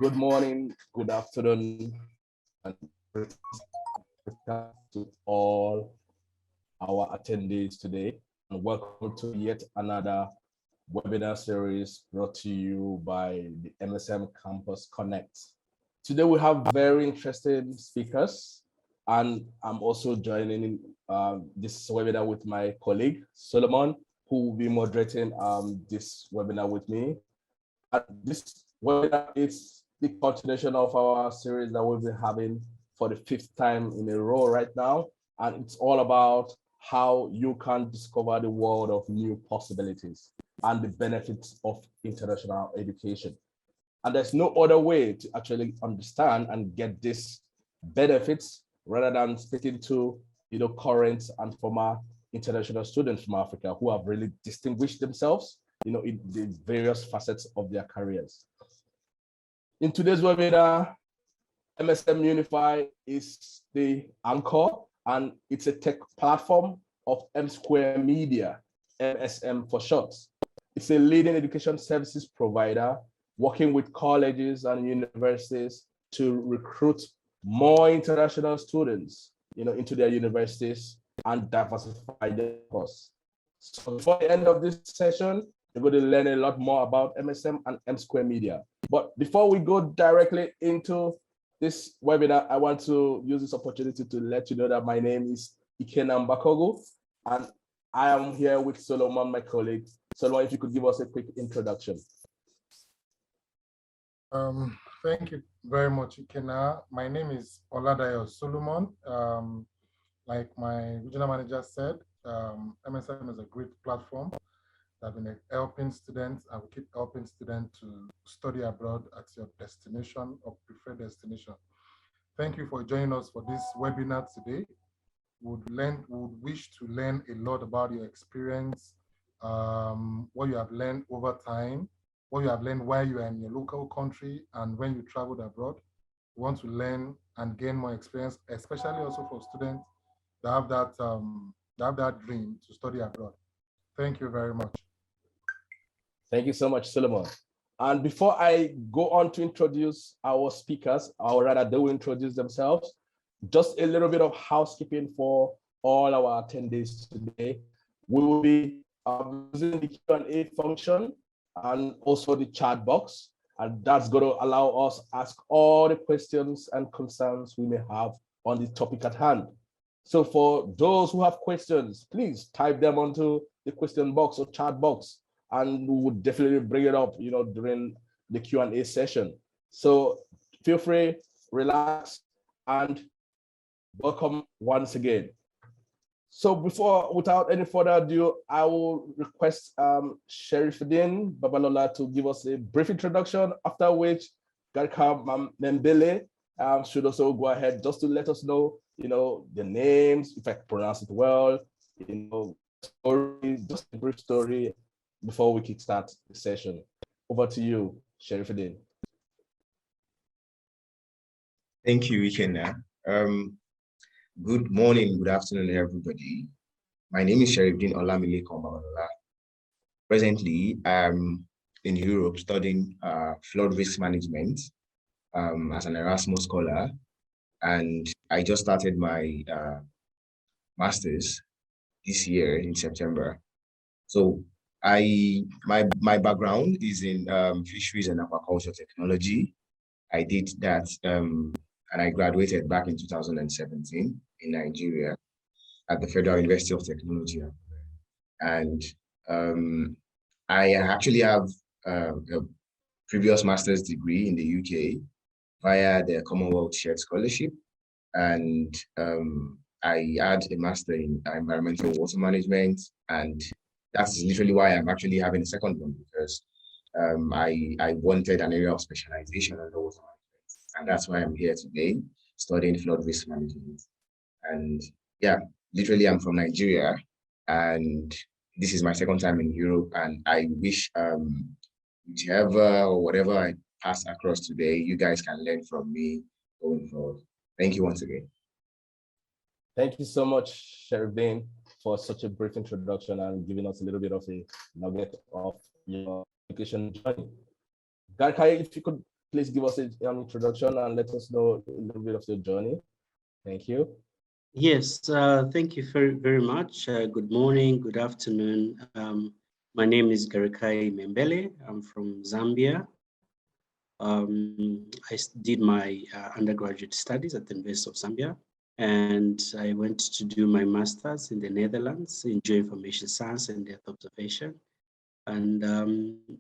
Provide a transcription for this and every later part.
Good morning, good afternoon, and to all our attendees today, and welcome to yet another webinar series brought to you by the MSM Campus Connect. Today we have very interesting speakers, and I'm also joining this webinar with my colleague, Solomon, who will be moderating this webinar with me. And this webinar is the continuation of our series that we've been having for the 5th time in a row right now. And it's all about how you can discover the world of new possibilities and the benefits of international education. And there's no other way to actually understand and get these benefits rather than speaking to current and former international students from Africa who have really distinguished themselves in the various facets of their careers. In today's webinar, MSM Unify is the anchor, and it's a tech platform of M Square Media, MSM for short. It's a leading education services provider working with colleges and universities to recruit more international students into their universities and diversify their course. So before the end of this session, you're going to learn a lot more about MSM and M Square Media. But before we go directly into this webinar, I want to use this opportunity to let you know that my name is Ikena Mbakogo, and I am here with Solomon, my colleague. Solomon, if you could give us a quick introduction. Thank you very much, Ikena. My name is Oladayo Solomon. Like my regional manager said, MSM is a great platform that have been helping students, and we keep helping students to study abroad at your destination or preferred destination. Thank you for joining us for this webinar today. We would wish to learn a lot about your experience, what you have learned over time, what you have learned while you are in your local country and when you traveled abroad. We want to learn and gain more experience, especially also for students that have that dream to study abroad. Thank you very much. Thank you so much, Solomon. And before I go on to introduce our speakers, or rather they will introduce themselves, just a little bit of housekeeping for all our attendees today. We will be using the Q&A function and also the chat box, and that's going to allow us to ask all the questions and concerns we may have on the topic at hand. So for those who have questions, please type them onto the question box or chat box, and we would definitely bring it up, during the Q&A session. So feel free, relax, and welcome once again. So without any further ado, I will request Sherifdeen Babalola to give us a brief introduction, after which Garikai Membele should also go ahead just to let us know, the names, if I pronounce it well, story, just a brief story before we kickstart the session. Over to you, Sherifdeen. Thank you, Ikena. Good morning, good afternoon, everybody. My name is Sherifdeen Babalola. Presently, I'm in Europe studying flood risk management as an Erasmus Scholar, and I just started my master's this year in September. So my background is in fisheries and aquaculture technology. I did that and I graduated back in 2017 in Nigeria at the Federal University of Technology. And I actually have a previous master's degree in the UK via the Commonwealth Shared Scholarship. And I had a master in environmental water management, and that's literally why I'm actually having a second one, because I wanted an area of specialization in water management, and that's why I'm here today studying flood risk management. And yeah, literally I'm from Nigeria, and this is my second time in Europe, and I wish whichever or whatever I pass across today, you guys can learn from me going forward. Thank you once again. Thank you so much, Sherifdeen, for such a brief introduction and giving us a little bit of a nugget of your education journey. Garikai, if you could please give us an introduction and let us know a little bit of your journey. Thank you. Yes, thank you very, very much. Good morning, good afternoon. My name is Garikai Membele. I'm from Zambia. I did my undergraduate studies at the University of Zambia, and I went to do my master's in the Netherlands in geoinformation science and Earth observation. And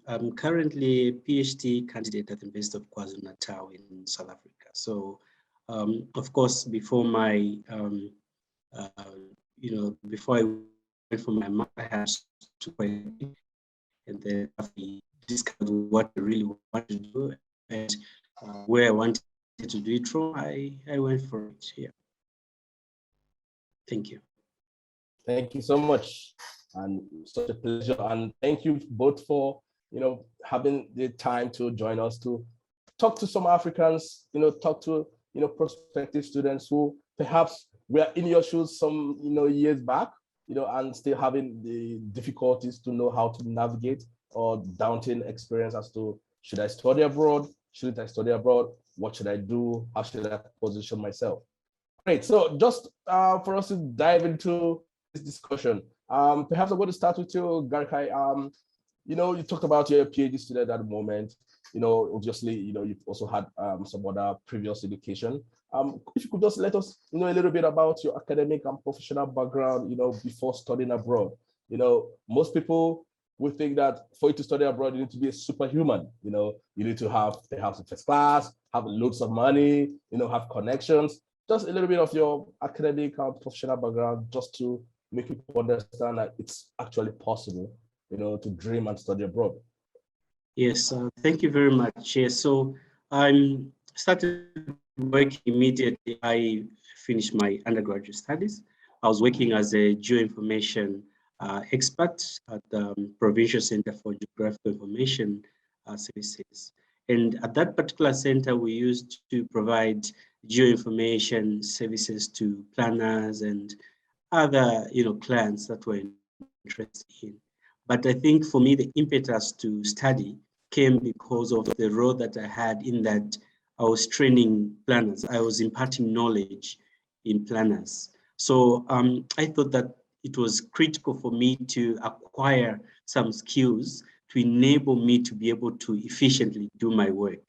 I'm currently a PhD candidate at the University of KwaZulu-Natal in South Africa. So, of course, before my, before I went for my master, I had to quit, and then I discovered what I really wanted to do and where I wanted to do it from. I went for it here. Thank you. Thank you so much, and such a pleasure. And thank you both for having the time to join us to talk to some Africans. Talk to prospective students who perhaps were in your shoes some years back. And still having the difficulties to know how to navigate or daunting experience as to should I study abroad? Shouldn't I study abroad? What should I do? How should I position myself? Great. So just for us to dive into this discussion, perhaps I'm going to start with you, Garikai. You talked about your PhD student at the moment. Obviously, you've also had some other previous education. If you could just let us know a little bit about your academic and professional background, before studying abroad. Most people would think that for you to study abroad, you need to be a superhuman. You need to have perhaps a first class, have loads of money, have connections. Just a little bit of your academic and professional background, just to make people understand that it's actually possible, to dream and study abroad. Yes, thank you very much. Yes, so I started working immediately. I finished my undergraduate studies. I was working as a geoinformation expert at the Provincial Center for Geographical Information Services. And at that particular center, we used to provide geoinformation services to planners and other clients that were interested in. But I think for me, the impetus to study came because of the role that I had in that I was training planners. I was imparting knowledge in planners. So I thought that it was critical for me to acquire some skills to enable me to be able to efficiently do my work.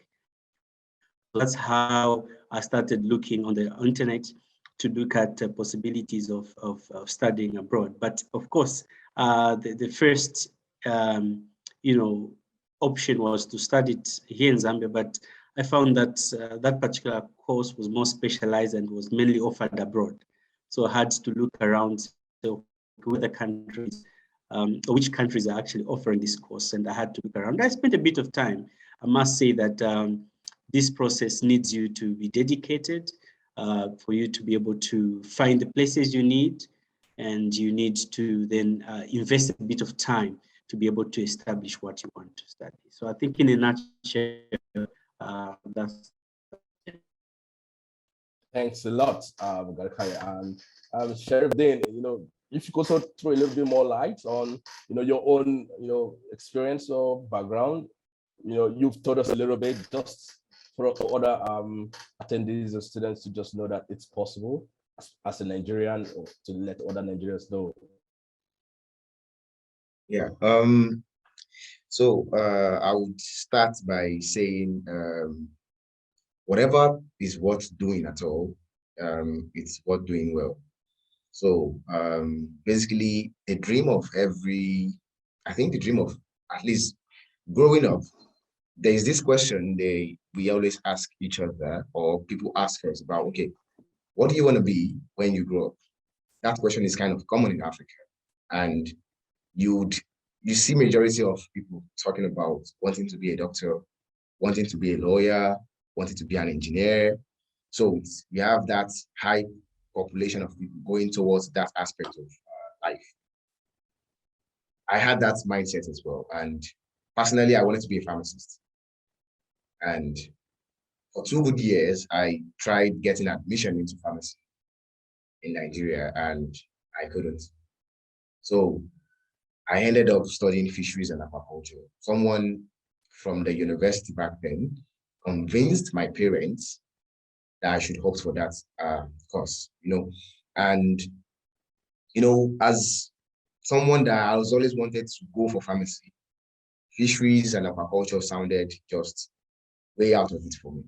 So that's how I started looking on the internet to look at possibilities of studying abroad. But of course, the first option was to study it here in Zambia, but I found that that particular course was more specialized and was mainly offered abroad. So I had to look around whether countries, which countries are actually offering this course, and I had to look around. I spent a bit of time. I must say that this process needs you to be dedicated for you to be able to find the places you need, and you need to then invest a bit of time to be able to establish what you want to study. So I think in a nutshell, that's. Thanks a lot, Garikai. And Sherifdeen, if you could also throw a little bit more light on, your own, experience or background. You've told us a little bit, just for other attendees and students to just know that it's possible as a Nigerian, or to let other Nigerians know. Yeah. So I would start by saying whatever is worth doing at all, it's worth doing well. So basically, the dream of at least growing up, there is this question we always ask each other, or people ask us about, okay, what do you want to be when you grow up? That question is kind of common in Africa. And you see majority of people talking about wanting to be a doctor, wanting to be a lawyer, wanting to be an engineer. So you have that high population of people going towards that aspect of life. I had that mindset as well. And personally, I wanted to be a pharmacist. And for 2 good years, I tried getting admission into pharmacy in Nigeria, and I couldn't. So I ended up studying fisheries and aquaculture. Someone from the university back then convinced my parents that I should opt for that course, and as someone that I was always wanted to go for pharmacy, fisheries and aquaculture sounded just way out of it for me.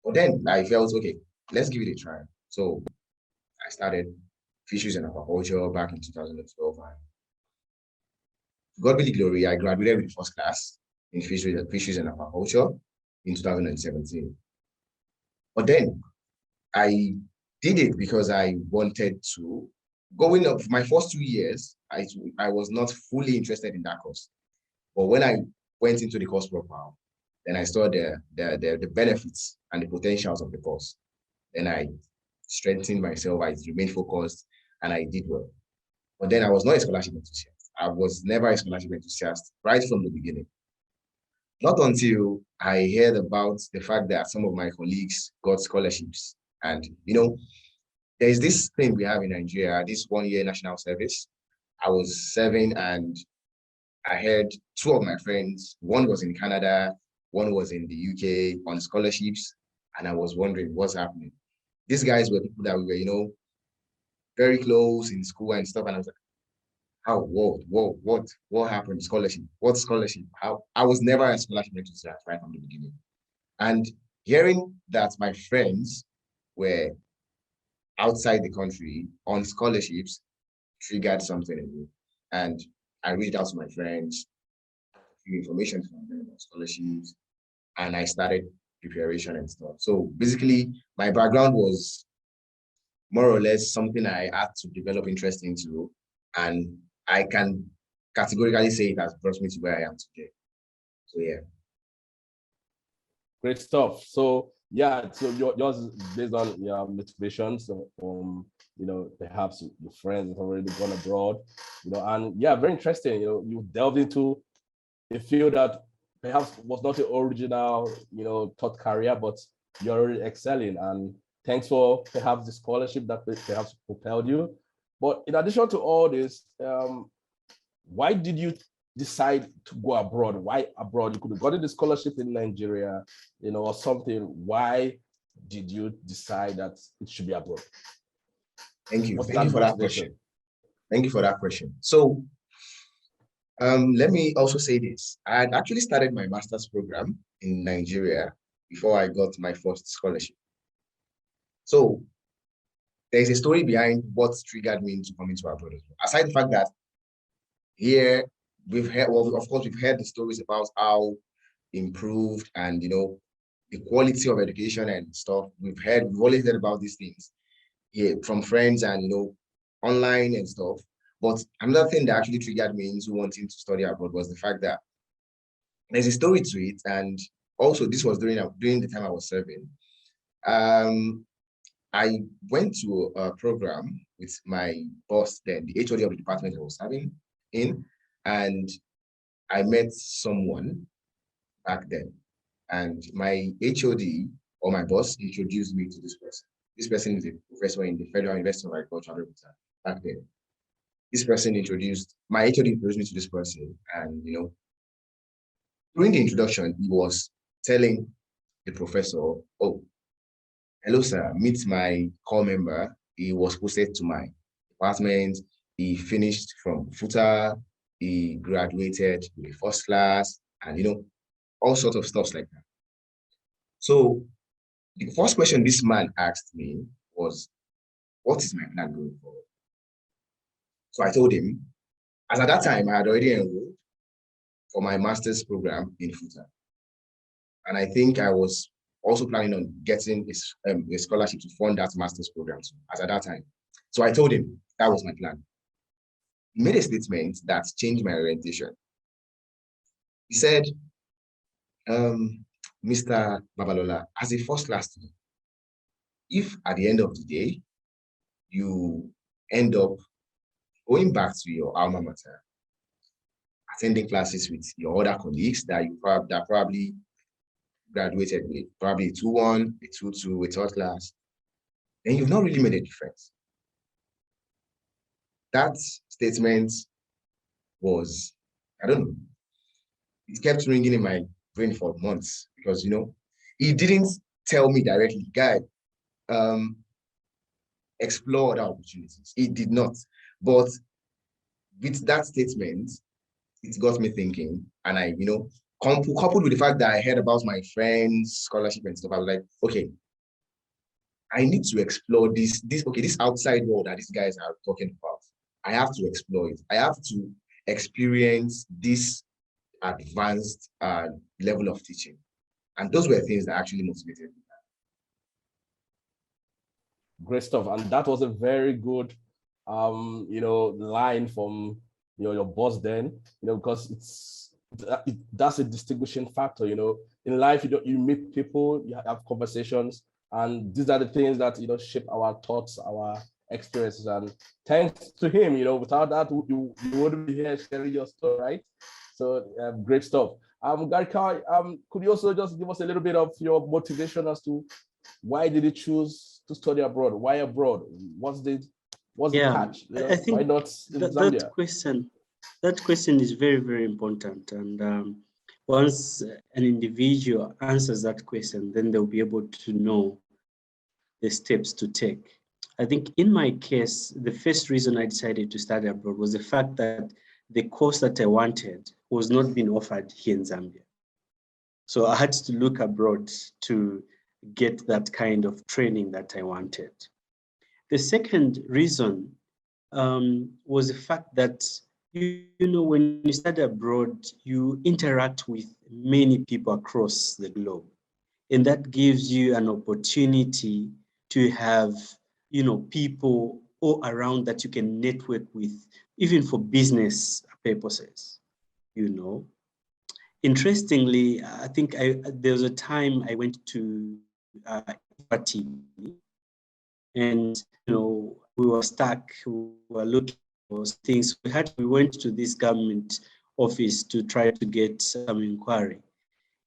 But then I felt, okay, let's give it a try. So I started fisheries and aquaculture back in 2012. And God be the glory, I graduated with first class in fisheries and aquaculture in 2017. But then I did it because I wanted to. Going up my first 2 years, I was not fully interested in that course. But when I went into the course profile, then I saw the benefits and the potentials of the course. Then I strengthened myself, I remained focused, and I did well. But then I was not a scholarship enthusiast. I was never a scholarship enthusiast right from the beginning. Not until I heard about the fact that some of my colleagues got scholarships. And, there's this thing we have in Nigeria, this 1-year national service. I was serving and I heard 2 of my friends, one was in Canada, one was in the UK on scholarships. And I was wondering what's happening. These guys were people that we were, very close in school and stuff. And I was like, how, what happened? Scholarship, what scholarship? How? I was never a scholarship enthusiast right from the beginning. And hearing that my friends were outside the country on scholarships triggered something in me. And I reached out to my friends, information from them on scholarships, and I started preparation and stuff. So basically, my background was more or less something I had to develop interest into, and I can categorically say it has brought me to where I am today. So yeah. Great stuff. So yeah, so yours is based on your motivations, perhaps your friends have already gone abroad, and yeah, very interesting. You delved into a field that perhaps was not the original, thought career, but you're already excelling. And thanks for perhaps the scholarship that perhaps propelled you. But in addition to all this, why did you decide to go abroad? Why abroad? You could have gotten the scholarship in Nigeria, or something. Why did you decide that it should be abroad? Thank you. Thank you for that question. Thank you for that question. So let me also say this. I had actually started my master's program in Nigeria before I got my first scholarship. So there's a story behind what triggered me into coming to abroad. Aside the fact that here we've heard, well, of course, we've heard the stories about how improved and, the quality of education and stuff. We've always heard about these things here from friends and, online and stuff. But another thing that actually triggered me into wanting to study abroad was the fact that there's a story to it. And also this was during the time I was serving. I went to a program with my boss then, the HOD of the department I was serving in, and I met someone back then. And my HOD or my boss introduced me to this person. This person is a professor in the Federal University of Agriculture back then. This person my HOD introduced me to this person, and during the introduction, he was telling the professor, "Oh, hello, sir, meet my core member. He was posted to my department. He finished from FUTA. He graduated with a first class, and all sorts of stuff like that." So the first question this man asked me was, "What is my plan going forward?" So I told him, as at that time, I had already enrolled for my master's program in FUTA. And I think I was also planning on getting a scholarship to fund that master's program too, as at that time. So I told him that was my plan. He made a statement that changed my orientation. He said, "Mr. Babalola, as a first class student, if at the end of the day, you end up going back to your alma mater, attending classes with your other colleagues that probably graduated with, probably a 2-1, a 2-2, a third class, then you've not really made a difference." That statement was, I don't know, it kept ringing in my brain for months because, you know, he didn't tell me directly, guy, explore other opportunities. He did not. But with that statement, it got me thinking. And I, you know, coupled with the fact that I heard about my friends' scholarship and stuff, I was like, okay, I need to explore this outside world that these guys are talking about. I have to explore it. I have to experience this advanced level of teaching. And those were things that actually motivated me. Great stuff. And that was a very good, you know, line from your boss then, you know, because that's a distinguishing factor, you know. In life, you meet people, you have conversations, and these are the things that, you know, shape our thoughts, our experiences. And thanks to him, you know, without that, you wouldn't be here sharing your story, right? So great stuff. Garikai, could you also just give us a little bit of your motivation as to why did you choose to study abroad? Why abroad? What's the catch? You know, I think why not in Zambia? That question is very, very important. And once an individual answers that question, then they'll be able to know the steps to take. I think in my case, the first reason I decided to study abroad was the fact that the course that I wanted was not being offered here in Zambia. So I had to look abroad to get that kind of training that I wanted. The second reason was the fact that, you know, when you study abroad, you interact with many people across the globe. And that gives you an opportunity to have, you know, people all around that you can network with, even for business purposes, you know. Interestingly, I think there was a time I went to P.h.D, and, you know, we were stuck, we were looking for things. We went to this government office to try to get some inquiry.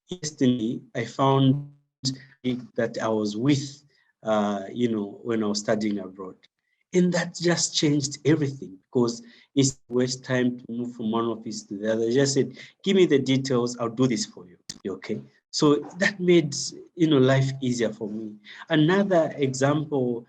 Yesterday, I found that I was with, you know, when I was studying abroad. And that just changed everything, because it's waste time to move from one office to the other. I just said, give me the details, I'll do this for you. Okay. So that made, you know, life easier for me. Another example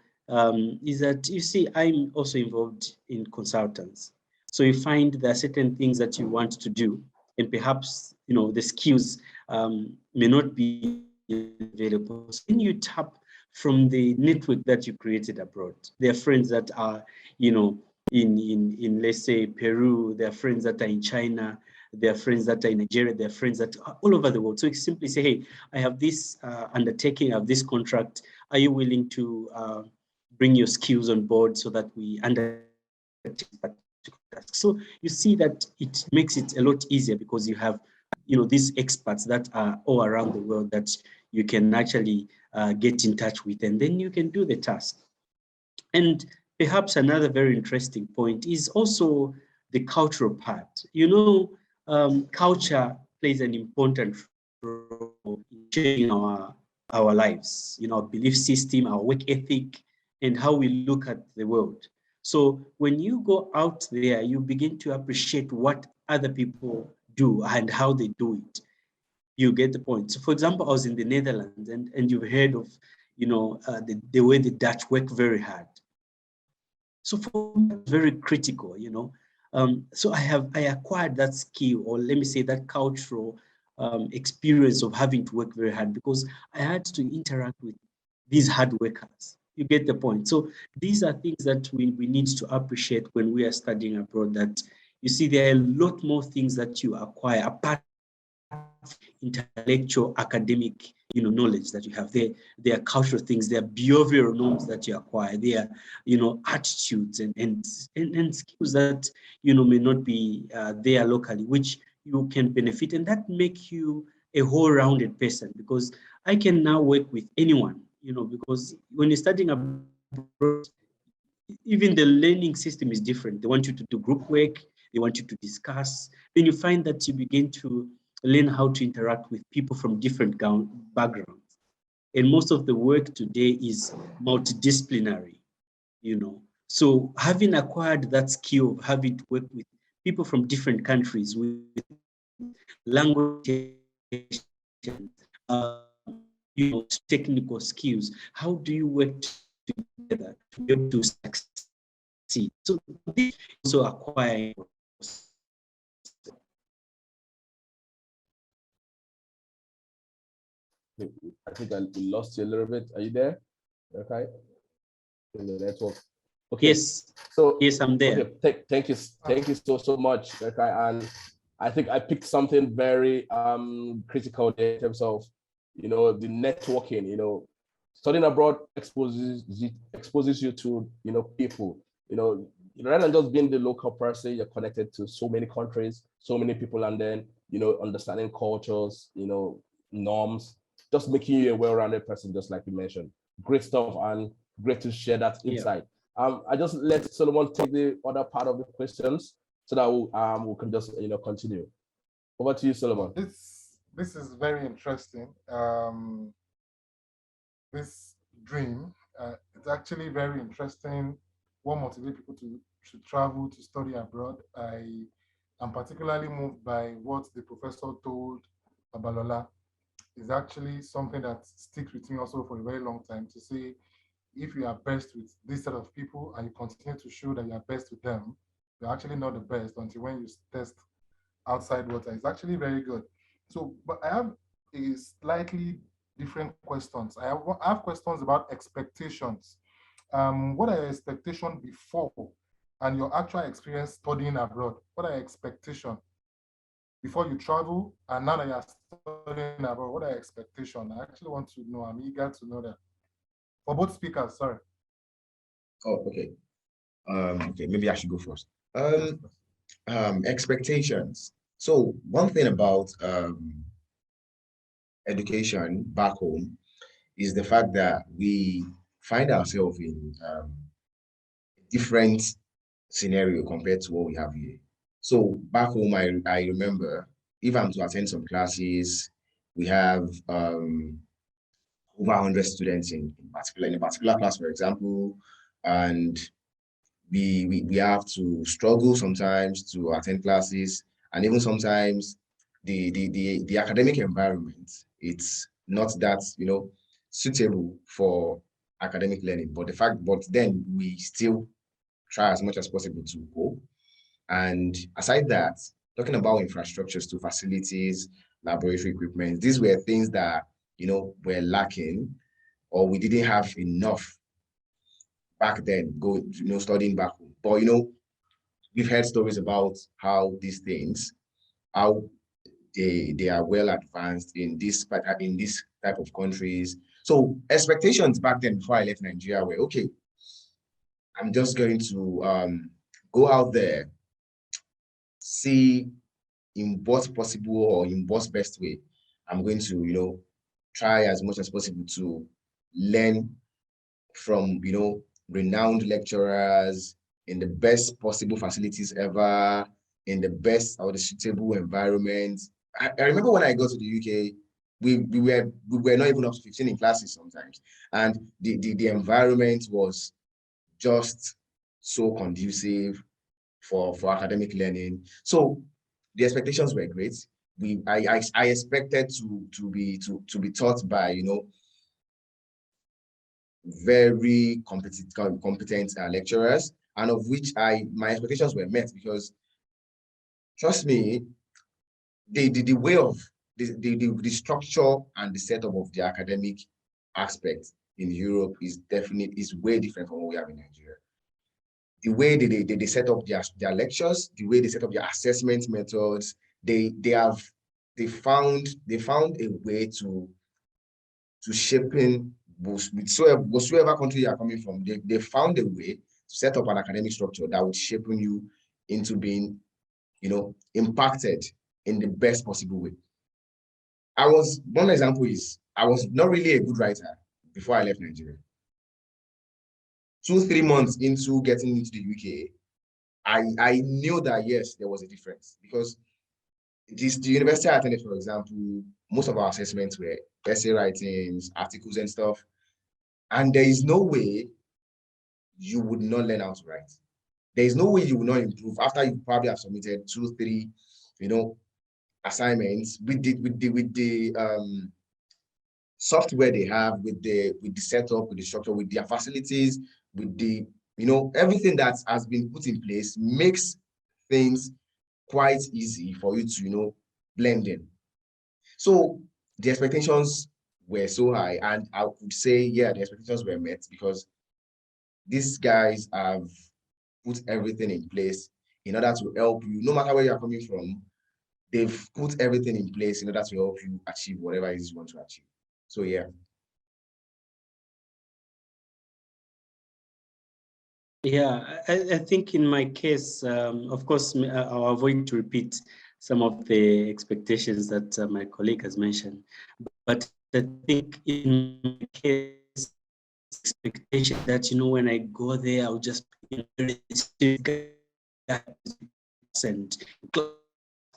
is that, you see, I'm also involved in consultants. So you find there are certain things that you want to do, and perhaps, you know, the skills may not be available. So then you tap from the network that you created abroad. There are friends that are, you know, in let's say Peru. There are friends that are in China. There are friends that are in Nigeria. There are friends that are all over the world. So you simply say, hey, I have this undertaking, I have this contract. Are you willing to bring your skills on board so that we undertake that? So you see that it makes it a lot easier, because you have, you know, these experts that are all around the world that you can actually get in touch with, and then you can do the task. And perhaps another very interesting point is also the cultural part. You know, culture plays an important role in shaping our lives, you know, our belief system, our work ethic, and how we look at the world. So when you go out there, you begin to appreciate what other people do and how they do it. You get the point. So for example, I was in the Netherlands, and you've heard of, you know, the way the Dutch work very hard. So for me, it's very critical, you know. So I acquired that skill, or let me say that cultural experience of having to work very hard, because I had to interact with these hard workers. You get the point. So these are things that we need to appreciate when we are studying abroad, that, you see, there are a lot more things that you acquire apart intellectual, academic, you know, knowledge that you have. There are cultural things, there are behavioral norms that you acquire, there are, you know, attitudes and skills that, you know, may not be there locally, which you can benefit, and that make you a whole-rounded person, because I can now work with anyone, you know, because when you're studying abroad, even the learning system is different. They want you to do group work, they want you to discuss. Then you find that you begin to learn how to interact with people from different backgrounds. And most of the work today is multidisciplinary, you know. So having acquired that skill of having to work with people from different countries, with language, technical skills. How do you work together to be able to succeed? So this also acquire. I think we lost you a little bit. Are you there? Okay. In the network. Okay. Yes. So yes, I'm there. Okay. Thank you so much. Okay. And I think I picked something very critical there in terms of the networking. Studying abroad exposes you to people. Rather than just being the local person, you're connected to so many countries, so many people, and then understanding cultures, norms, just making you a well-rounded person, just like you mentioned. Great stuff, and great to share that insight. I just let Solomon take the other part of the questions so that we can just continue. Over to you, Solomon. This is very interesting. This dream, it's actually very interesting. What motivates people to travel, to study abroad? I am particularly moved by what the professor told Babalola. Is actually something that sticks with me also for a very long time, to say, if you are best with this set of people and you continue to show that you are best with them, you're actually not the best until when you test outside water. It's actually very good. So, but I have a slightly different questions. I have questions about expectations. What are your expectations before and your actual experience studying abroad? What are your expectations before you travel, and now that you're studying abroad? What are your expectations? I actually want to know. I'm eager to know that. For both speakers, sorry. Oh, okay. Okay, maybe I should go first. Expectations. So one thing about education back home is the fact that we find ourselves in different scenario compared to what we have here. So back home, I remember, if I'm to attend some classes, we have over 100 students in a particular class, for example, and we have to struggle sometimes to attend classes, and even sometimes the academic environment, it's not that suitable for academic learning. But then we still try as much as possible to go. And aside that, talking about infrastructures to facilities, laboratory equipment, these were things that were lacking, or we didn't have enough back then, studying back home. But we've heard stories about how these things, how they are well advanced in this type of countries. So expectations back then, before I left Nigeria, were, okay, I'm just going to go out there, see in what's possible or in what's best way. I'm going to try as much as possible to learn from renowned lecturers in the best possible facilities ever, in the best or the suitable environment. I remember when I got to the UK, we were not even up to 15 in classes sometimes, and the environment was just so conducive for academic learning. So the expectations were great. I expected to be taught by very competent lecturers, and of which my expectations were met, because trust me, the way of the structure and the setup of the academic aspect in Europe is way different from what we have in Nigeria. The way they set up their lectures, the way they set up their assessment methods, they found a way to shaping whatsoever country you are coming from. They found a way to set up an academic structure that would shape you into being impacted in the best possible way. One example is, I was not really a good writer before I left Nigeria. 2-3 months into getting into the UK, I knew that yes, there was a difference, because the university I attended, for example, most of our assessments were essay writings, articles and stuff. And there is no way you would not learn how to write. There is no way you will not improve after you probably have submitted 2-3, assignments with the software they have, with the setup, with the structure, with their facilities, with the, you know, everything that has been put in place makes things quite easy for you to, you know, blend in. So the expectations were so high, and I would say, yeah, the expectations were met, because these guys have put everything in place in order to help you, no matter where you're coming from. They've put everything in place in order to help you achieve whatever it is you want to achieve. So yeah. Yeah, I think in my case, of course, I'll avoid to repeat some of the expectations that my colleague has mentioned. But I think in my case, expectation that, you know, when I go there, I'll just, you know, and go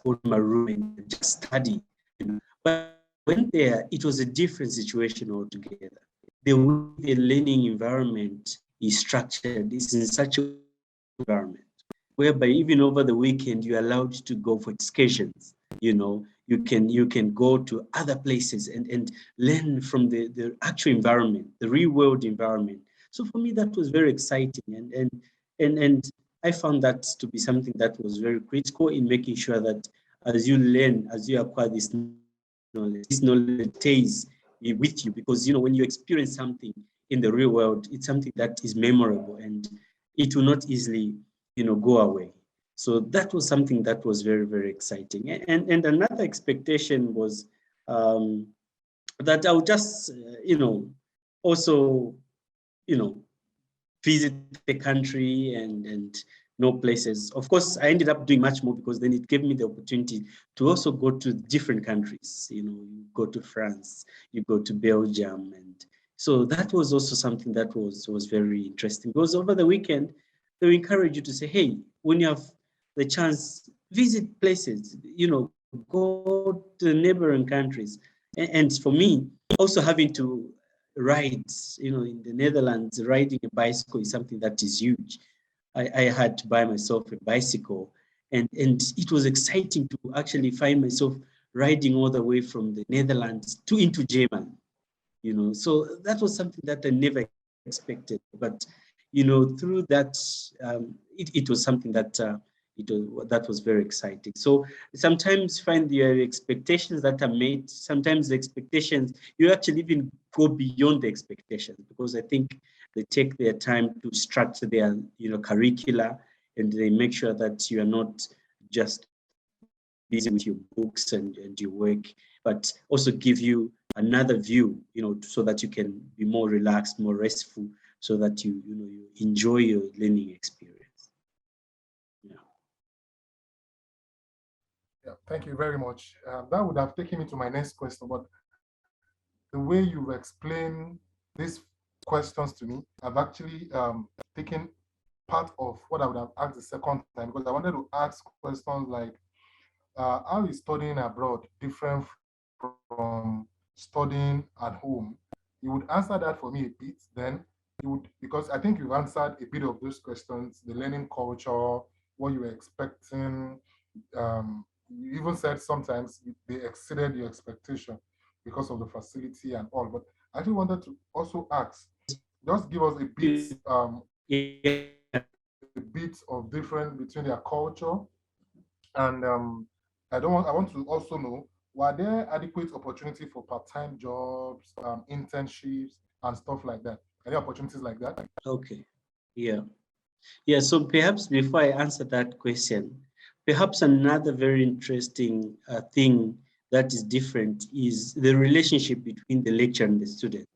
to my room and just study. You know. But when there, it was a different situation altogether. The way the learning environment is structured is in such an environment whereby even over the weekend you're allowed to go for excursions. You know, you can go to other places and learn from the actual environment, the real world environment. So for me, that was very exciting, and I found that to be something that was very critical in making sure that as you learn, as you acquire this knowledge stays with you, because, you know, when you experience something in the real world, it's something that is memorable and it will not easily, you know, go away. So that was something that was very, very exciting. And another expectation was that I would just, you know, also, you know, visit the country and know places. Of course, I ended up doing much more, because then it gave me the opportunity to also go to different countries. You know, you go to France, you go to Belgium, and so that was also something that was very interesting, because over the weekend they encourage you to say, hey, when you have the chance, visit places, you know, go to the neighboring countries. And for me, also having to ride, you know, in the Netherlands, riding a bicycle is something that is huge. I had to buy myself a bicycle, and it was exciting to actually find myself riding all the way from the Netherlands to into Germany, you know. So that was something that I never expected, but, you know, through that, it was something that that was very exciting. So sometimes find your expectations that are made. Sometimes the expectations, you actually even go beyond the expectations, because I think they take their time to structure their, you know, curricula, and they make sure that you are not just busy with your books and your work, but also give you another view, you know, so that you can be more relaxed, more restful, so that you know, you enjoy your learning experience. Yeah. Yeah, thank you very much. That would have taken me to my next question, but the way you've explained these questions to me, I've actually taken part of what I would have asked the second time, because I wanted to ask questions like, how is studying abroad different from studying at home? You would answer that for me a bit, then you would, because I think you've answered a bit of those questions, the learning culture, what you were expecting. You even said sometimes they exceeded your expectation because of the facility and all. But I actually wanted to also ask, just give us a bit of difference between their culture, and I want to also know, were there adequate opportunity for part-time jobs, internships, and stuff like that? Any opportunities like that? Okay. Yeah. Yeah. So perhaps before I answer that question, perhaps another very interesting thing that is different is the relationship between the lecturer and the student.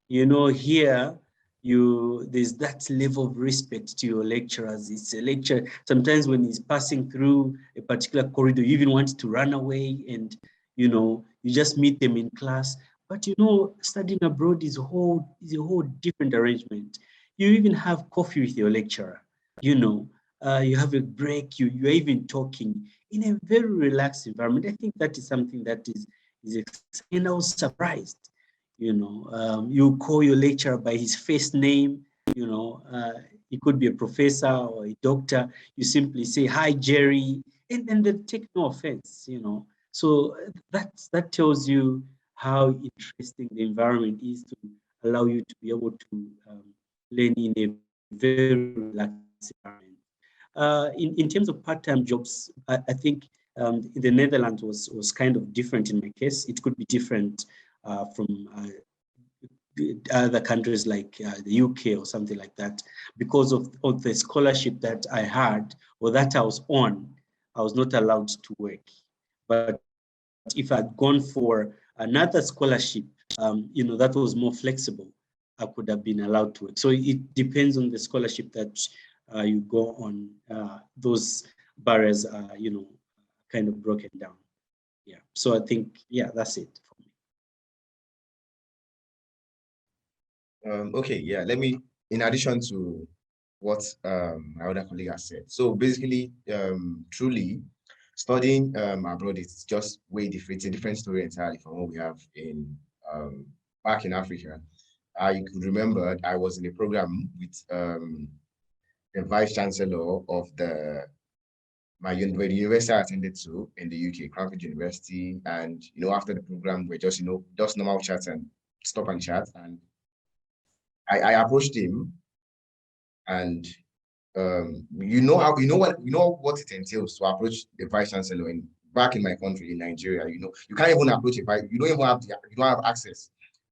You know, here there's that level of respect to your lecturers. It's a lecturer. Sometimes when he's passing through a particular corridor, you even want to run away, and, you know, you just meet them in class. But, you know, studying abroad is a whole different arrangement. You even have coffee with your lecturer. You know, you have a break. You're even talking in a very relaxed environment. I think that is something that is and I was surprised. You know, you call your lecturer by his first name. You know, he could be a professor or a doctor. You simply say, "Hi, Jerry," and they take no offense. You know, So that tells you how interesting the environment is to allow you to be able to learn in a very relaxed environment. In terms of part-time jobs, I think the Netherlands was kind of different in my case. It could be different from other countries like the UK or something like that, because of the scholarship that I had or that I was on. I was not allowed to work. But if I'd gone for another scholarship, that was more flexible, I could have been allowed to work. So it depends on the scholarship that you go on. Those barriers are, kind of broken down. Yeah. So I think, yeah, that's it for me. Okay, yeah, let me, in addition to what my other colleague has said. So basically, truly, studying abroad is just way different. It's a different story entirely from what we have in back in Africa. I could remember I was in a program with the vice chancellor of the university I attended to in the UK, Cambridge University, and after the program, we're just just normal chats and stop and chat, and I approached him, and you know what it entails to approach the vice chancellor back in my country in Nigeria. You can't even approach a vice. You don't have access.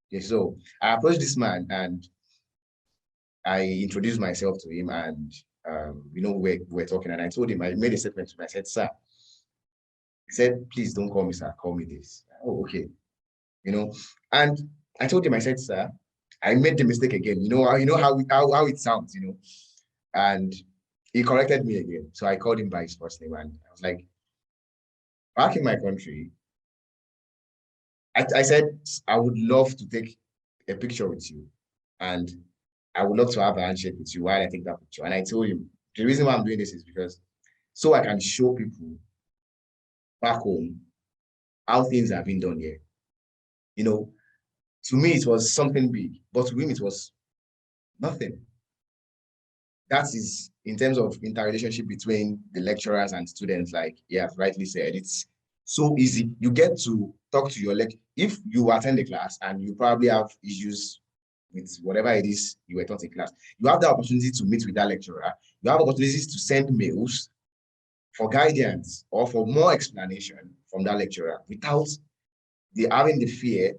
Okay, so I approached this man and I introduced myself to him, and we're talking, and I told him, I made a statement to him. I said, "Sir," he said, "Please don't call me sir, call me this." Oh, okay. And I told him, I said, "Sir, I made the mistake again. How it sounds, And he corrected me again. So I called him by his first name, and I was like, back in my country, I said, I would love to take a picture with you, and I would love to have a handshake with you while I take that picture. And I told him, the reason why I'm doing this is because so I can show people back home how things have been done here. To me, it was something big, but to him, it was nothing. That is in terms of interrelationship between the lecturers and students, like you have rightly said, it's so easy. You get to talk to your if you attend the class and you probably have issues with whatever it is you were taught in class, you have the opportunity to meet with that lecturer. You have opportunities to send mails for guidance or for more explanation from that lecturer without having the fear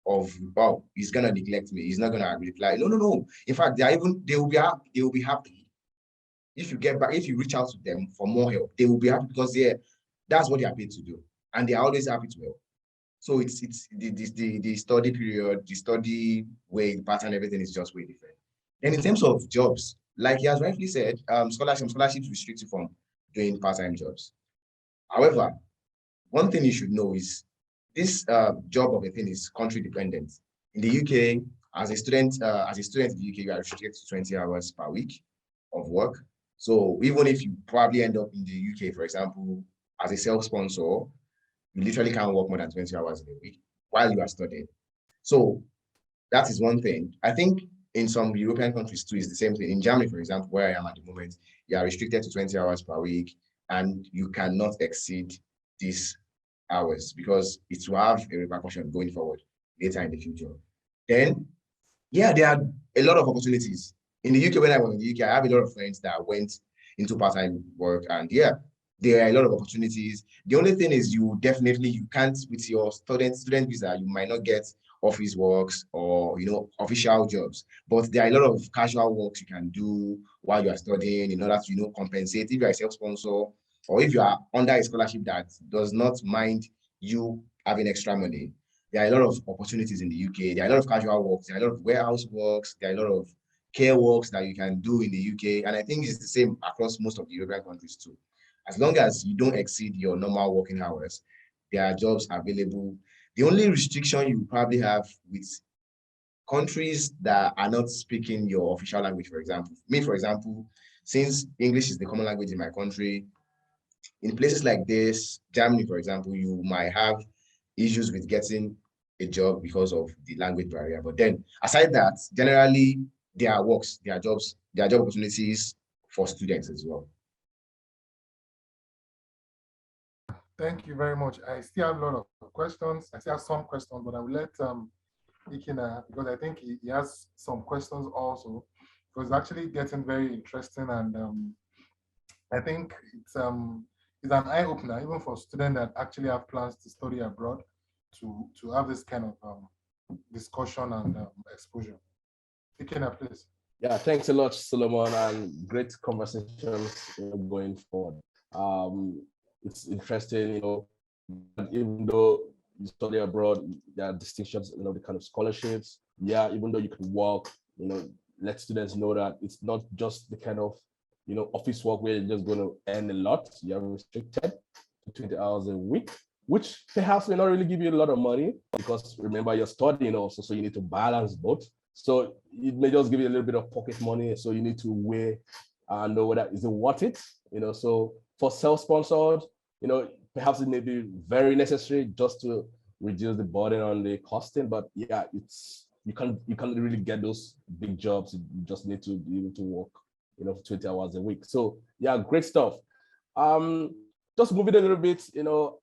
of, oh, he's gonna neglect me, he's not gonna reply. No. In fact, they will be happy if you reach out to them for more help. They will be happy because that's what they are paid to do, and they are always happy to help. So it's the study period, the study way, the pattern, everything is just way different. And in terms of jobs, like he has rightly said, scholarships restrict you from doing part-time jobs. However, one thing you should know is this job of a thing is country dependent. In the UK, as a student in the UK, you are restricted to 20 hours per week of work. So even if you probably end up in the UK, for example, as a self-sponsor, you literally can't work more than 20 hours in a week while you are studying. So that is one thing. I think in some European countries too, is the same thing. In Germany, for example, where I am at the moment, you are restricted to 20 hours per week, and you cannot exceed these hours because it will have a repercussion going forward later in the future. Then, yeah, there are a lot of opportunities. In the UK, when I was in the UK, I have a lot of friends that went into part-time work, and yeah, there are a lot of opportunities. The only thing is you can't, with your student visa, you might not get office works or official jobs, but there are a lot of casual works you can do while you are studying in order to compensate. If you are a self-sponsor or if you are under a scholarship that does not mind you having extra money, there are a lot of opportunities in the UK. There are a lot of casual works, there are a lot of warehouse works, there are a lot of care works that you can do in the UK, and I think it's the same across most of the European countries too. As long as you don't exceed your normal working hours, there are jobs available. The only restriction you probably have with countries that are not speaking your official language, for example, me, for example, since English is the common language in my country, in places like this, Germany, for example, you might have issues with getting a job because of the language barrier. But then, aside that, generally, there are works, there are jobs, there are job opportunities for students as well. Thank you very much. I still have a lot of questions. I still have some questions, but I will let Ikena, because I think he has some questions also. Because it's actually getting very interesting, and I think it's an eye opener even for students that actually have plans to study abroad to have this kind of discussion and exposure. Ikena, please. Yeah, thanks a lot, Solomon, and great conversations, going forward. It's interesting, even though you study abroad, there are distinctions, the kind of scholarships. Yeah, even though you can work, let students know that it's not just the kind of, office work where you're just going to earn a lot. You're restricted to 20 hours a week, which perhaps may not really give you a lot of money, because remember, you're studying also, so you need to balance both. So it may just give you a little bit of pocket money. So you need to weigh and know whether is it worth it. So for self-sponsored, perhaps it may be very necessary just to reduce the burden on the costing. But yeah, you can't really get those big jobs. You just need to be able to work, for 20 hours a week. So yeah, great stuff. Just moving a little bit,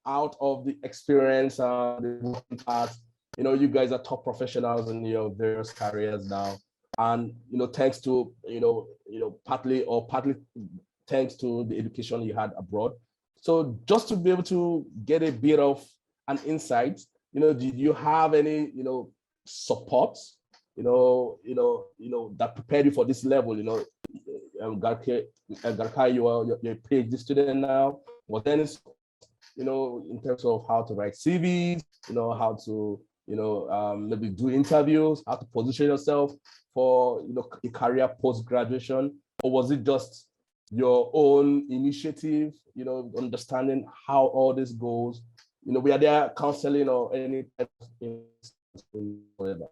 out of the experience and the working part. You guys are top professionals in your various careers now, and thanks to partly thanks to the education you had abroad. So just to be able to get a bit of an insight, did you have any support, that prepared you for this level? Garikai, you're a P.h.D student now. Was there any, in terms of how to write CVs, how to maybe do interviews, how to position yourself for a career post-graduation? Or was it just your own initiative, understanding how all this goes? We are there counseling or any type of whatever.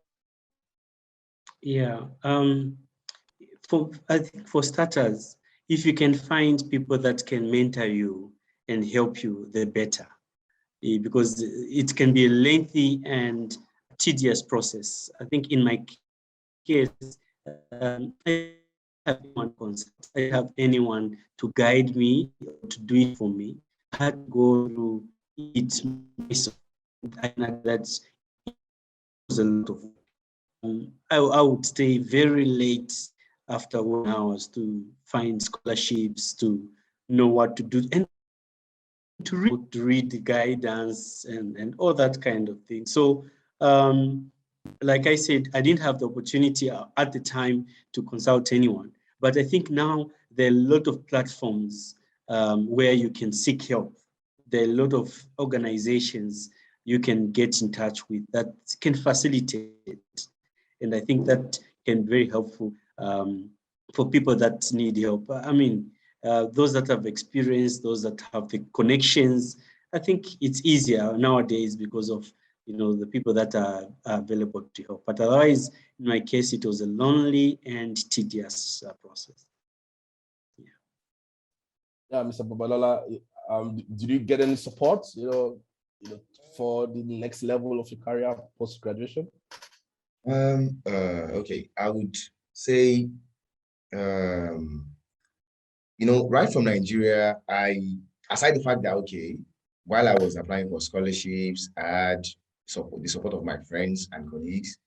Yeah, I think for starters, if you can find people that can mentor you and help you, the better. Because it can be a lengthy and tedious process. I think in my case, I have anyone to guide me, to do it for me. I had to go through it myself. That was a lot of. I would stay very late after 1 hours to find scholarships, to know what to do, and to read the guidance and all that kind of thing. So like I said, I didn't have the opportunity at the time to consult anyone, but I think now there are a lot of platforms where you can seek help. There are a lot of organizations you can get in touch with that can facilitate. And I think that can be very helpful for people that need help. I mean, those that have experience, those that have the connections, I think it's easier nowadays because of the people that are available to help. But otherwise, in my case, it was a lonely and tedious process. Yeah, Mr. Babalola, did you get any support, for the next level of your career post-graduation? Okay, I would say, right from Nigeria, aside the fact that, okay, while I was applying for scholarships, I had the support of my friends and colleagues.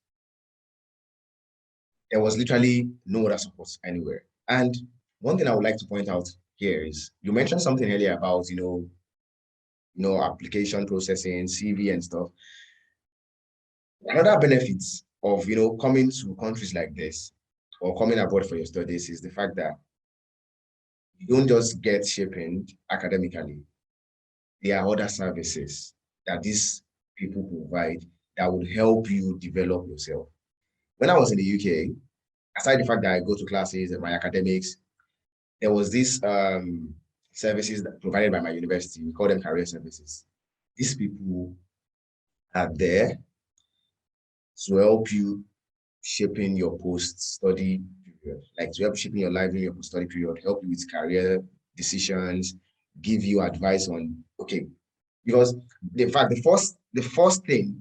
There was literally no other support anywhere. And one thing I would like to point out here is, you mentioned something earlier about, application processing, CV and stuff. Another benefits of, coming to countries like this or coming abroad for your studies is the fact that you don't just get shaping academically. There are other services that these people provide that would help you develop yourself. When I was in the UK, aside the fact that I go to classes and my academics, there was this services that provided by my university. We call them career services. These people are there to help you shaping your post-study period, like to help shaping your life in your post-study period, help you with career decisions, give you advice on, okay, because in fact, the first thing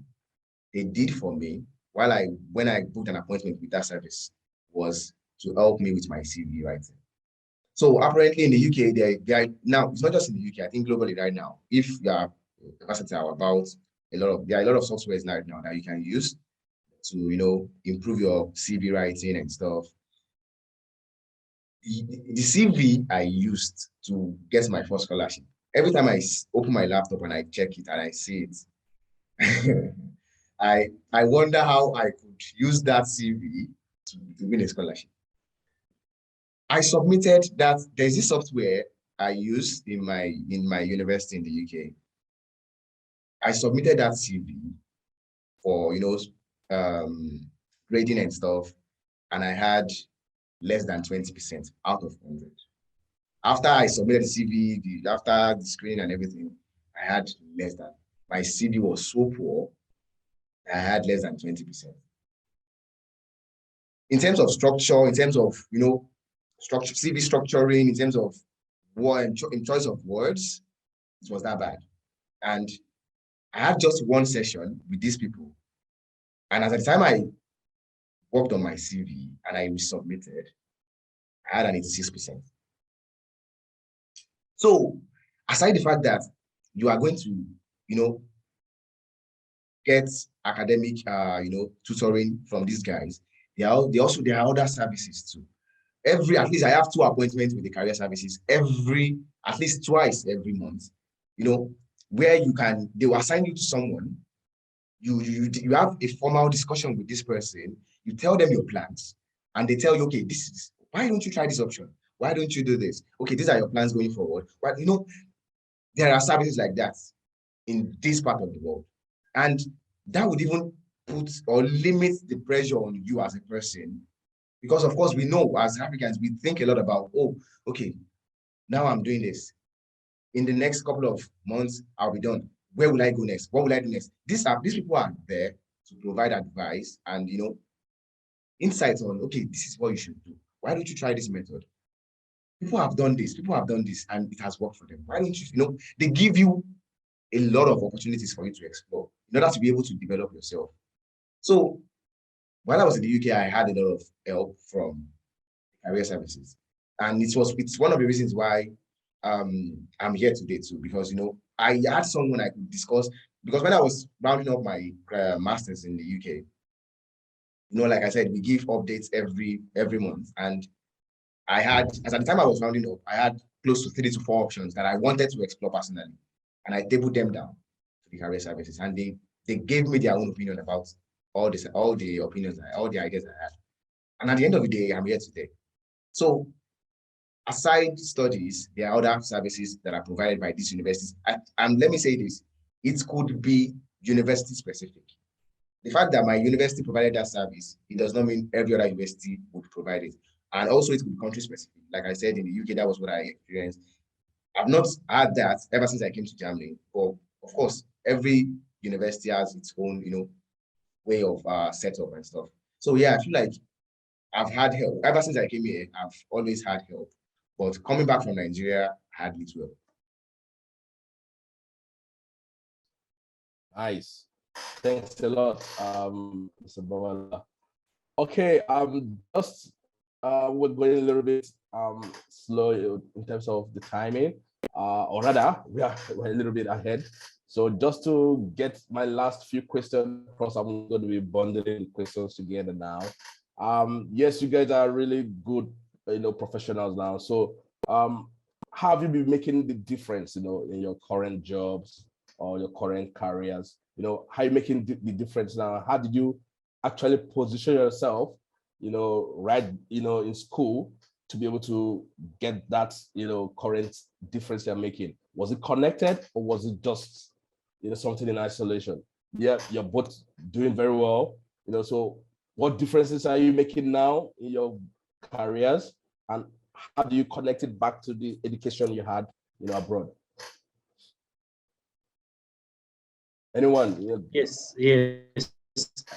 they did for me when I booked an appointment with that service was to help me with my CV writing. So apparently in the UK, they are now, it's not just in the UK, I think globally right now, if you are versatile about there are a lot of softwares right now that you can use to, improve your CV writing and stuff. The CV I used to get my first scholarship, every time I open my laptop and I check it and I see it, I wonder how I could use that CV to win a scholarship. I submitted that. There's this software I use in my university in the UK. I submitted that CV for grading and stuff, and I had less than 20% out of 100. After I submitted the CV, after the screening and everything, I had less than. My CV was so poor, I had less than 20%. In terms of structure, in terms of structure, CV structuring, in terms of in choice of words, it was that bad. And I had just one session with these people. And at the time I worked on my CV and I resubmitted, I had an 86%. So aside the fact that you are going to, get academic, tutoring from these guys, there are other services too. At least I have 2 appointments with the career services at least twice every month, where they will assign you to someone, you have a formal discussion with this person, you tell them your plans, and they tell you, okay, why don't you try this option? Why don't you do this? Okay, these are your plans going forward. But there are services like that in this part of the world. And that would even put or limit the pressure on you as a person. Because of course, we know as Africans, we think a lot about, oh, okay, now I'm doing this. In the next couple of months, I'll be done. Where will I go next? What will I do next? These people are there to provide advice and, insights on, okay, this is what you should do. Why don't you try this method? People have done this, and it has worked for them. Why don't you, they give you a lot of opportunities for you to explore in order to be able to develop yourself. So while I was in the UK, I had a lot of help from career services. And it's one of the reasons why I'm here today too, because, I had someone I could discuss, because when I was rounding up my master's in the UK, like I said, we give updates every month. And I had, as at the time I was rounding up, I had close to 3 to 4 options that I wanted to explore personally. And I tabled them down to the career services, and they gave me their own opinion about all the opinions, all the ideas I had. And at the end of the day, I'm here today. So aside studies, there are other services that are provided by these universities. And let me say this, it could be university specific. The fact that my university provided that service, it does not mean every other university would provide it. And also it could be country specific. Like I said, in the UK, that was what I experienced. I've not had that ever since I came to Germany. But of course, every university has its own, way of setup and stuff. So yeah, I feel like I've had help. Ever since I came here, I've always had help. But coming back from Nigeria, I had little help. Nice. Thanks a lot, Mr. Babalola. Okay, just we're going a little bit slow in terms of the timing, or rather, we're a little bit ahead. So just to get my last few questions across, I'm going to be bundling questions together now. Yes, you guys are really good, professionals now. So how have you been making the difference, in your current jobs or your current careers? How are you making the difference now? How did you actually position yourself, right, in school to be able to get that, current difference you're making? Was it connected, or was it just, something in isolation? Yeah, you're both doing very well, so what differences are you making now in your careers, and how do you connect it back to the education you had, abroad? Anyone? Yeah. Yes.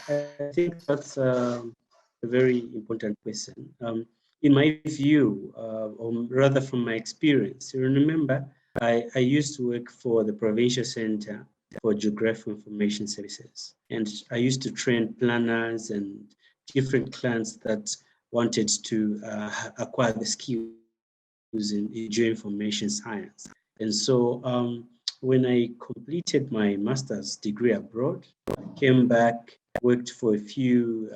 I think that's a very important question. In my view, or rather from my experience, you remember, I used to work for the Provincial Center for Geographic Information Services, and I used to train planners and different clients that wanted to acquire the skills in geoinformation science. And so when I completed my master's degree abroad, I came back, worked for a few,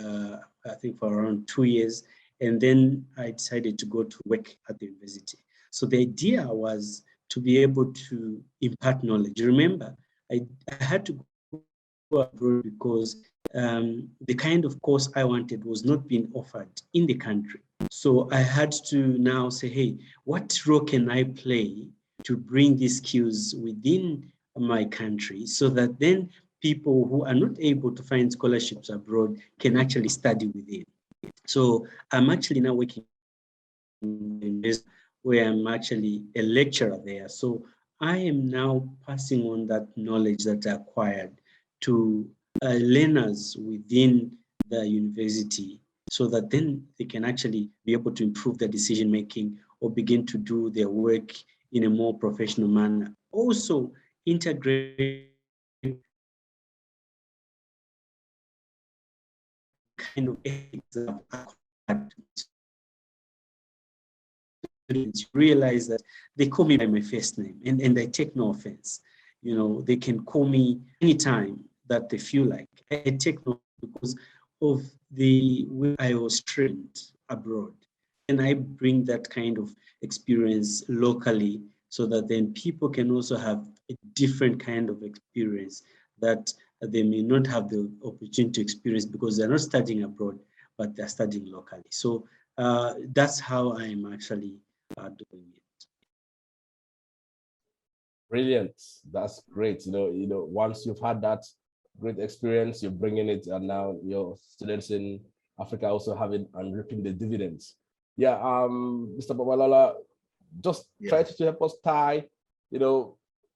I think for around 2 years, and then I decided to go to work at the university. So the idea was to be able to impart knowledge. Remember, I had to go abroad because the kind of course I wanted was not being offered in the country. So I had to now say, hey, what role can I play to bring these skills within my country so that then people who are not able to find scholarships abroad can actually study within. So I'm actually now working in this where I'm actually a lecturer there. So I am now passing on that knowledge that I acquired to learners within the university so that then they can actually be able to improve their decision making or begin to do their work in a more professional manner. Also integrate kind of ethics of students realize that they call me by my first name and I take no offense. You know, they can call me anytime that they feel like. I take no because of the way I was trained abroad. And I bring that kind of experience locally so that then people can also have a different kind of experience that they may not have the opportunity to experience because they're not studying abroad, but they're studying locally. So that's how I'm actually doing it. Brilliant. That's great. Once you've had that great experience, you're bringing it, and now your students in Africa also have it and reaping the dividends. Yeah, Mr. Babalola, just try to help us tie,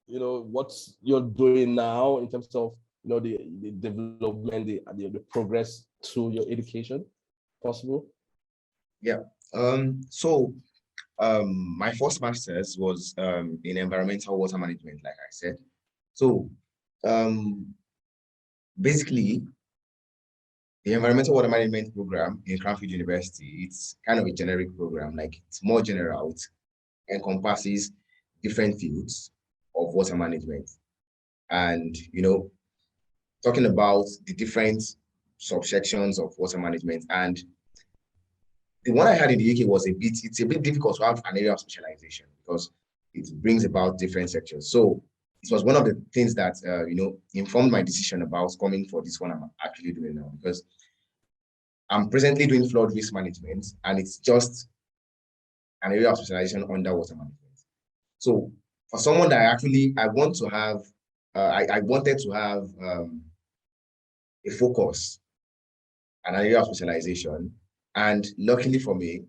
what you're doing now in terms of, the development, the progress through your education, possible? Yeah. My first master's was in environmental water management, like I said. So basically, the environmental water management program in Cranfield University, it's kind of a generic program, like it's more general. It encompasses different fields of water management. And, talking about the different subsections of water management. And the one I had in the UK was it's a bit difficult to have an area of specialization because it brings about different sections. So it was one of the things that, informed my decision about coming for this one I'm actually doing now, because I'm presently doing flood risk management, and it's just an area of specialization under water management. So for someone that I want to have, I wanted to have a focus, an area of specialization. And luckily for me,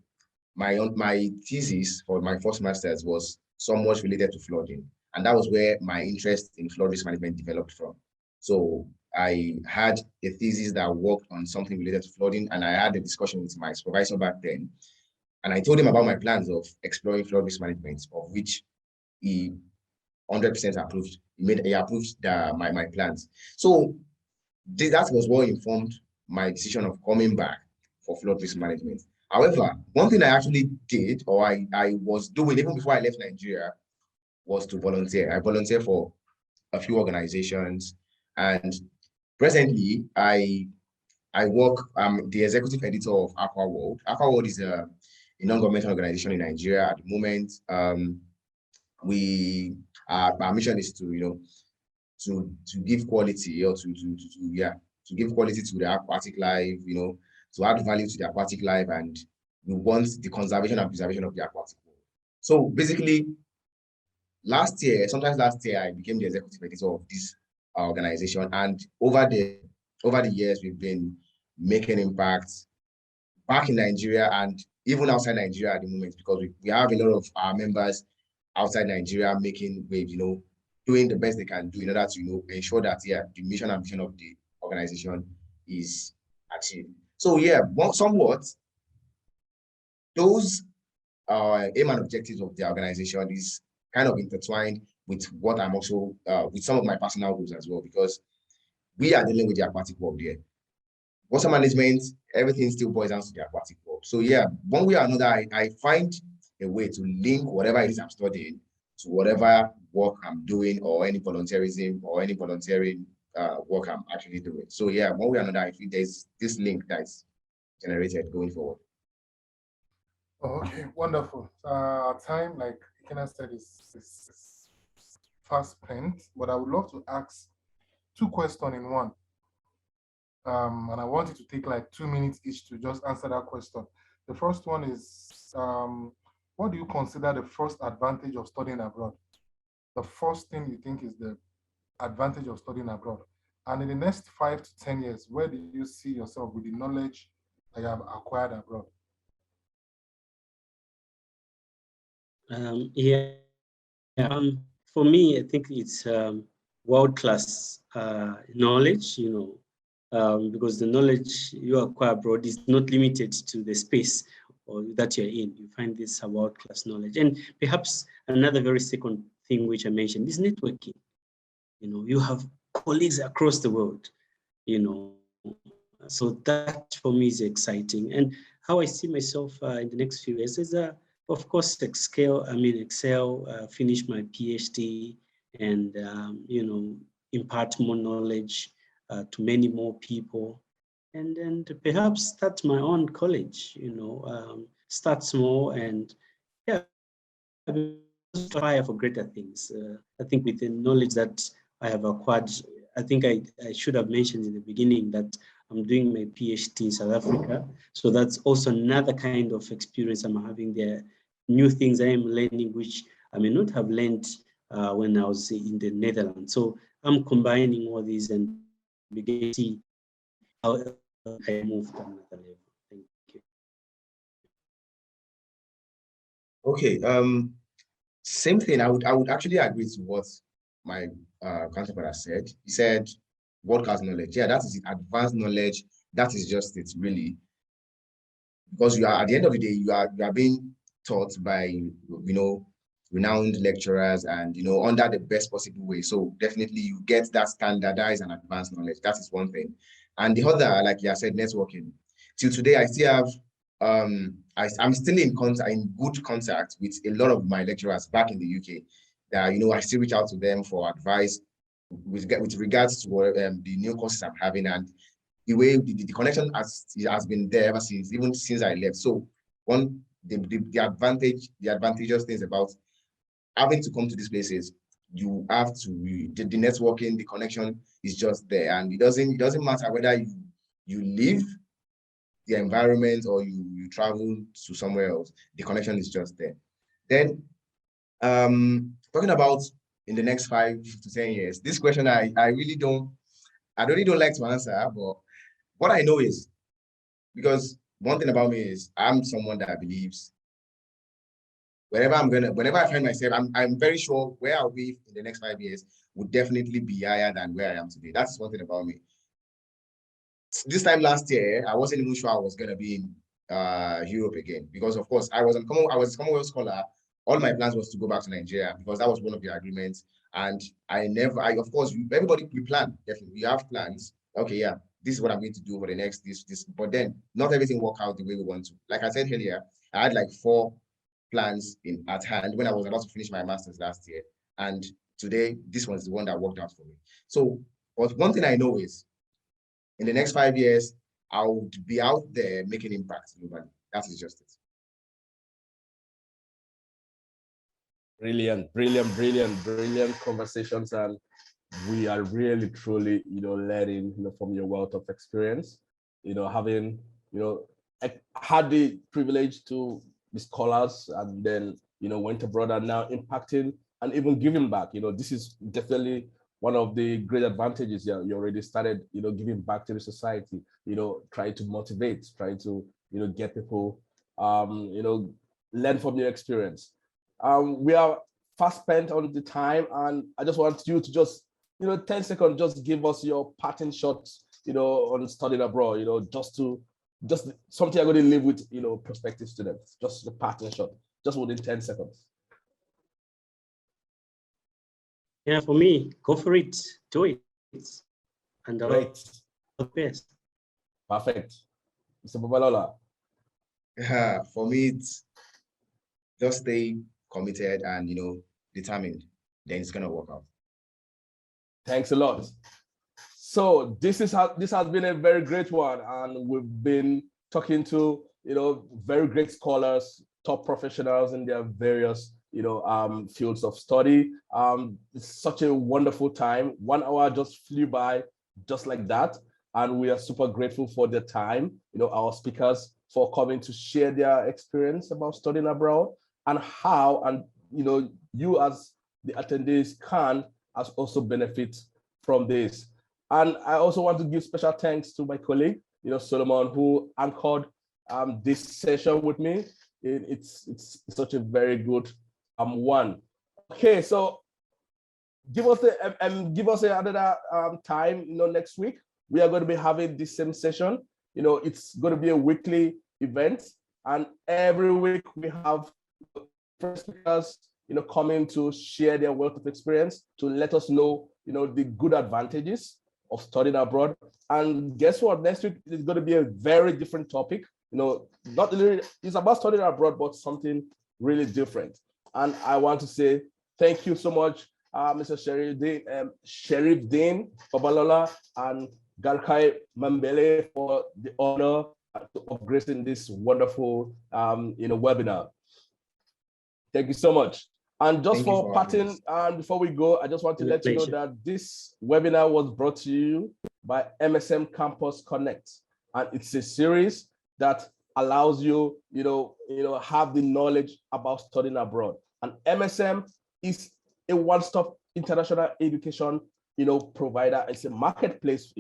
my thesis for my first master's was somewhat related to flooding. And that was where my interest in flood risk management developed from. So I had a thesis that worked on something related to flooding, and I had a discussion with my supervisor back then. And I told him about my plans of exploring flood risk management, of which he 100% approved. He approved my plans. So that was what informed my decision of coming back for flood risk management. However, one thing I actually did, or I was doing even before I left Nigeria, was to volunteer. I volunteer for a few organizations, and presently I work. I'm the executive editor of AfricaWorld. AfricaWorld is a non-governmental organization in Nigeria at the moment. Our mission is to to give quality, or to give quality to the aquatic life, to add value to the aquatic life, and we want the conservation and preservation of the aquatic world. So basically, sometime last year, I became the executive editor of this organization, and over the years, we've been making impacts back in Nigeria and even outside Nigeria at the moment, because we have a lot of our members outside Nigeria making waves, doing the best they can do in order to, ensure that, the mission and vision of the organization is achieved. So somewhat, those aim and objectives of the organization is kind of intertwined with what I'm also, with some of my personal goals as well, because we are dealing with the aquatic world here. Water management, everything still boils down to the aquatic world. So one way or another, I find a way to link whatever it is I'm studying to whatever work I'm doing, or any volunteerism or any volunteering work I'm actually doing. So yeah, one way or another, I feel there's this link that's generated going forward. Oh, okay, wonderful. Time, like Ikena said, is fast spent, but I would love to ask 2 questions in one. And I want you to take like 2 minutes each to just answer that question. The first one is, what do you consider the first advantage of studying abroad? The first thing you think is the advantage of studying abroad. And in the next 5 to 10 years, where do you see yourself with the knowledge that you have acquired abroad? Yeah. For me, I think it's world-class knowledge, because the knowledge you acquire abroad is not limited to the space or that you're in. You find this world-class knowledge. And perhaps another very second thing which I mentioned is networking. You have colleagues across the world, so that for me is exciting. And how I see myself in the next few years is, of course, excel, finish my P.h.D. and, impart more knowledge to many more people. And perhaps start my own college, start small and, yeah, try for greater things. I think with the knowledge that I have acquired, I think I should have mentioned in the beginning that I'm doing my PhD in South Africa. So that's also another kind of experience I'm having there. New things I am learning, which I may not have learned when I was in the Netherlands. So I'm combining all these and begin to see how I move to another level. Thank you. Okay. Same thing. I would actually agree to what my counterpart has said. He said world-class knowledge. Yeah, that is it. Advanced knowledge. That is just it, really. Because you are, at the end of the day, you are being taught by renowned lecturers and under the best possible way. So definitely you get that standardized and advanced knowledge. That is one thing. And the other, like you said, networking. Till today, I still have I'm still in good contact with a lot of my lecturers back in the UK. That I still reach out to them for advice with regards to the new courses I'm having, and the way the connection has been there ever since, even since I left. So the advantageous things about having to come to these places, you have to the networking, the connection is just there, and it doesn't matter whether you live the environment or you travel to somewhere else, the connection is just there. Then talking about in the next 5 to 10 years, this question I really don't like to answer, but what I know is, because one thing about me is I'm someone that believes whenever I find myself, I'm very sure where I'll be in the next 5 years would definitely be higher than where I am today. That's one thing about me. This time last year, I wasn't even sure I was going to be in Europe again, because of course I was a Commonwealth scholar. All my plans was to go back to Nigeria because that was one of the agreements. And of course, everybody, we plan, definitely. We have plans. Okay, yeah, this is what I'm going to do for the next, this, but then not everything worked out the way we want to. Like I said earlier, I had like 4 plans at hand when I was about to finish my master's last year. And today, this was the one that worked out for me. So, but one thing I know is, in the next 5 years, I'll be out there making impact globally. That is just it. Brilliant conversations, and we are really truly learning from your wealth of experience. Having had the privilege to be scholars and then went abroad and now impacting and even giving back. This is definitely one of the great advantages. You already started giving back to the society, trying to motivate, trying to get people learn from your experience. We are fast spent on the time, and I just want you to just 10 seconds, just give us your parting shots on studying abroad, just something you're going to leave with prospective students, just the parting shot, just within 10 seconds. Yeah, for me, go for it, do it, and great, the best. Perfect. Mr. Babalola. For me, just stay committed and, determined, then it's going to work out. Thanks a lot. So this has been a very great one, and we've been talking to very great scholars, top professionals in their various fields of study. It's such a wonderful time. 1 hour just flew by just like that, and we are super grateful for the time. Our speakers for coming to share their experience about studying abroad and how, and you as the attendees can as also benefit from this. And I also want to give special thanks to my colleague, Solomon, who anchored this session with me. It's such a very good one. Okay, so give us another time. Next week we are going to be having this same session. It's going to be a weekly event, and every week we have speakers coming to share their wealth of experience to let us know the good advantages of studying abroad. And guess what? Next week is going to be a very different topic. Not really, it's about studying abroad, but something really different. And I want to say thank you so much, Mr. Sherifdeen Babalola and Garikai Membele, for the honor of gracing this wonderful webinar. Thank you so much. And just for parting, and before we go, I just want to let you know that this webinar was brought to you by MSM Campus Connect, and it's a series that allows you, have the knowledge about studying abroad. And MSM is a one-stop international education, provider. It's a marketplace,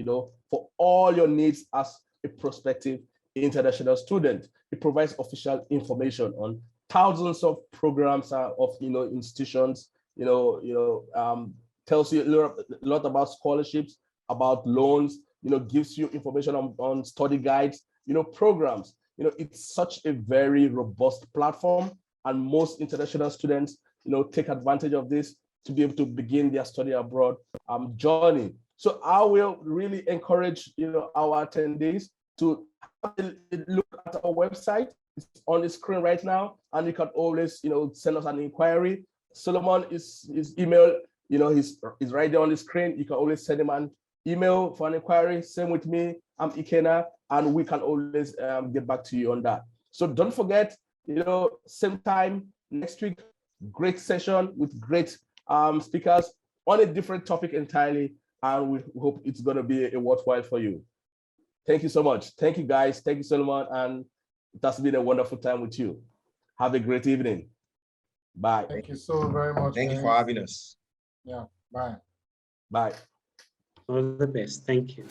for all your needs as a prospective international student. It provides official information on thousands of programs of institutions, tells you a lot about scholarships, about loans, gives you information on study guides, programs. It's such a very robust platform, and most international students take advantage of this to be able to begin their study abroad journey. So I will really encourage our attendees to have a look at our website. It's on the screen right now, and you can always send us an inquiry. Solomon, his email, he's right there on the screen. You can always send him an email for an inquiry. Same with me, I'm Ikena, and we can always get back to you on that. So don't forget, same time next week, great session with great speakers on a different topic entirely, and we hope it's going to be a worthwhile for you. Thank you so much. Thank you, guys. Thank you, Solomon, and it has been a wonderful time with you. Have a great evening. Bye. Thank you so very much. Thank you for having us. Yeah, bye. Bye. All the best. Thank you.